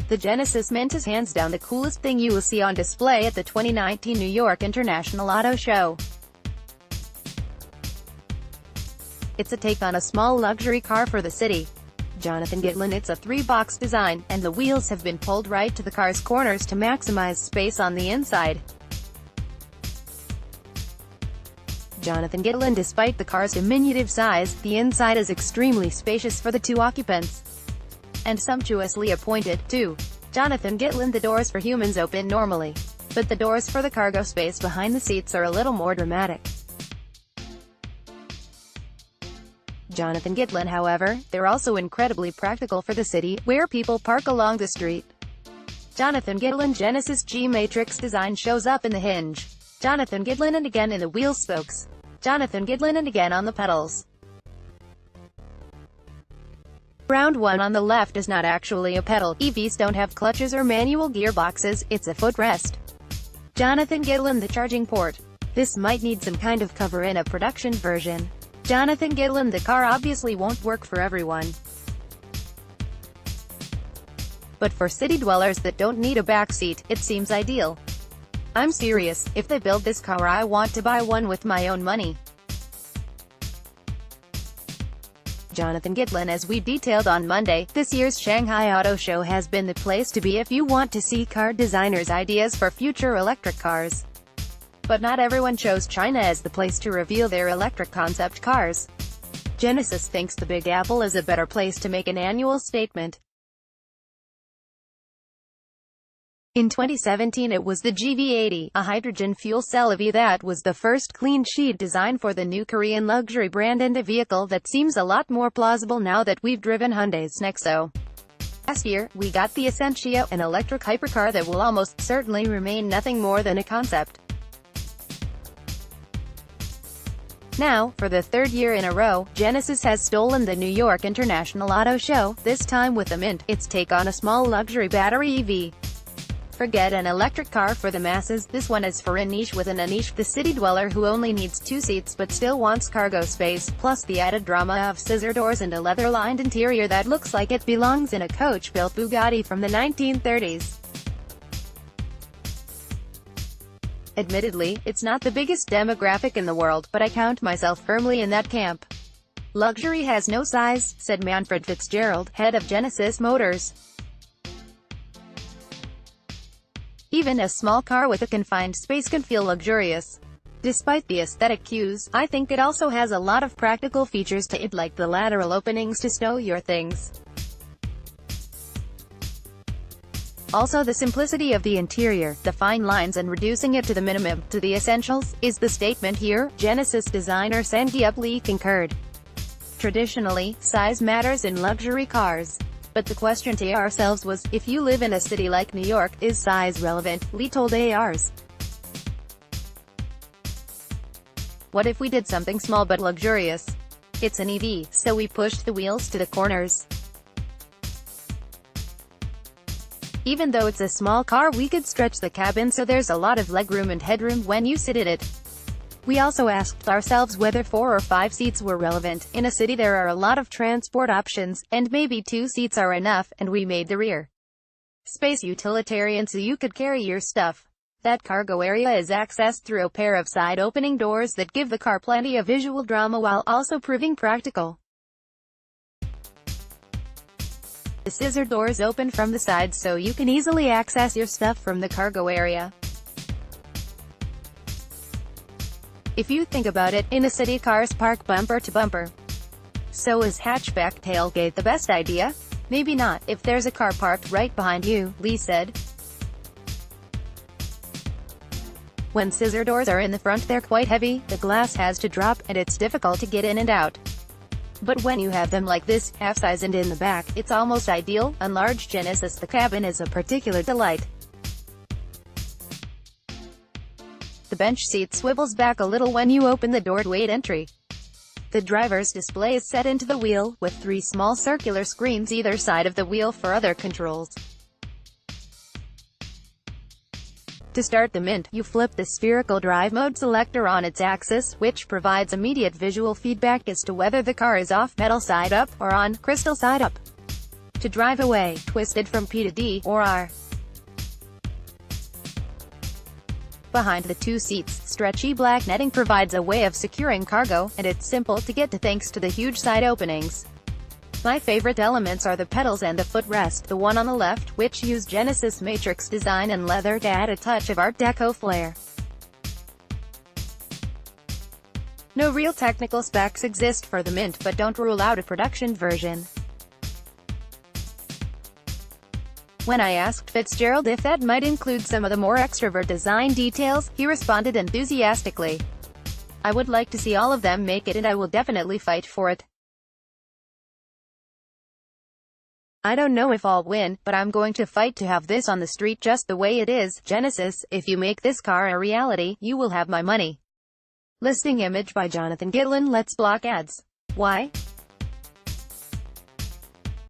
The Genesis Mint is hands down the coolest thing you will see on display at the 2019 New York International Auto Show. It's a take on a small luxury car for the city. Jonathan Gitlin. It's a three-box design, and the wheels have been pulled right to the car's corners to maximize space on the inside. Jonathan Gitlin. Despite the car's diminutive size, the inside is extremely spacious for the two occupants. And sumptuously appointed, too. Jonathan Gitlin. The doors for humans open normally, but the doors for the cargo space behind the seats are a little more dramatic. Jonathan Gitlin. However, they're also incredibly practical for the city, where people park along the street. Jonathan Gitlin. Genesis G-Matrix design shows up in the hinge. Jonathan Gitlin. And again in the wheel spokes. Jonathan Gitlin. And again on the pedals. Round 1 on the left is not actually a pedal. EVs don't have clutches or manual gearboxes, it's a footrest. Jonathan Gitlin. The charging port. This might need some kind of cover in a production version. Jonathan Gitlin. The car obviously won't work for everyone, but for city dwellers that don't need a backseat, it seems ideal. I'm serious, if they build this car I want to buy one with my own money. Jonathan Gitlin. As we detailed on Monday, this year's Shanghai Auto Show has been the place to be if you want to see car designers' ideas for future electric cars. But not everyone chose China as the place to reveal their electric concept cars. Genesis thinks the Big Apple is a better place to make an annual statement. In 2017 it was the GV80, a hydrogen fuel cell EV that was the first clean sheet design for the new Korean luxury brand, and a vehicle that seems a lot more plausible now that we've driven Hyundai's Nexo. Last year, we got the Essentia, an electric hypercar that will almost certainly remain nothing more than a concept. Now, for the third year in a row, Genesis has stolen the New York International Auto Show, this time with the Mint, its take on a small luxury battery EV. Forget an electric car for the masses, this one is for a niche within a niche, the city dweller who only needs 2 seats but still wants cargo space, plus the added drama of scissor doors and a leather-lined interior that looks like it belongs in a coach-built Bugatti from the 1930s. Admittedly, it's not the biggest demographic in the world, but I count myself firmly in that camp. Luxury has no size, said Manfred Fitzgerald, head of Genesis Motors. Even a small car with a confined space can feel luxurious. Despite the aesthetic cues, I think it also has a lot of practical features to it, like the lateral openings to stow your things. Also the simplicity of the interior, the fine lines and reducing it to the minimum, to the essentials, is the statement here, Genesis designer Sang-Hyuk Lee concurred. Traditionally, size matters in luxury cars. But the question to ourselves was, if you live in a city like New York, is size relevant? Lee told ARS. What if we did something small but luxurious? It's an EV, so we pushed the wheels to the corners. Even though it's a small car, we could stretch the cabin so there's a lot of legroom and headroom when you sit in it. We also asked ourselves whether 4 or 5 seats were relevant. In a city there are a lot of transport options, and maybe 2 seats are enough, and we made the rear space utilitarian so you could carry your stuff. That cargo area is accessed through a pair of side-opening doors that give the car plenty of visual drama while also proving practical. The scissor doors open from the side so you can easily access your stuff from the cargo area. If you think about it, in a city cars park bumper to bumper. So is hatchback tailgate the best idea? Maybe not, if there's a car parked right behind you, Lee said. When scissor doors are in the front they're quite heavy, the glass has to drop, and it's difficult to get in and out. But when you have them like this, half-size and in the back, it's almost ideal. On large Genesis the cabin is a particular delight. The bench seat swivels back a little when you open the door to aid entry. The driver's display is set into the wheel, with 3 small circular screens either side of the wheel for other controls. To start the Mint, you flip the spherical drive mode selector on its axis, which provides immediate visual feedback as to whether the car is off metal side up, or on crystal side up. to drive away, twisted from P to D, or R. Behind the two seats, stretchy black netting provides a way of securing cargo, and it's simple to get to thanks to the huge side openings. My favorite elements are the pedals and the footrest, the one on the left, which use Genesis matrix design and leather to add a touch of Art Deco flair. No real technical specs exist for the Mint, but don't rule out a production version. When I asked Fitzgerald if that might include some of the more extrovert design details, he responded enthusiastically, "I would like to see all of them make it, and I will definitely fight for it. I don't know if I'll win, but I'm going to fight to have this on the street just the way it is. Genesis, if you make this car a reality, you will have my money." Listing image by Jonathan Gitlin. Let's block ads. Why?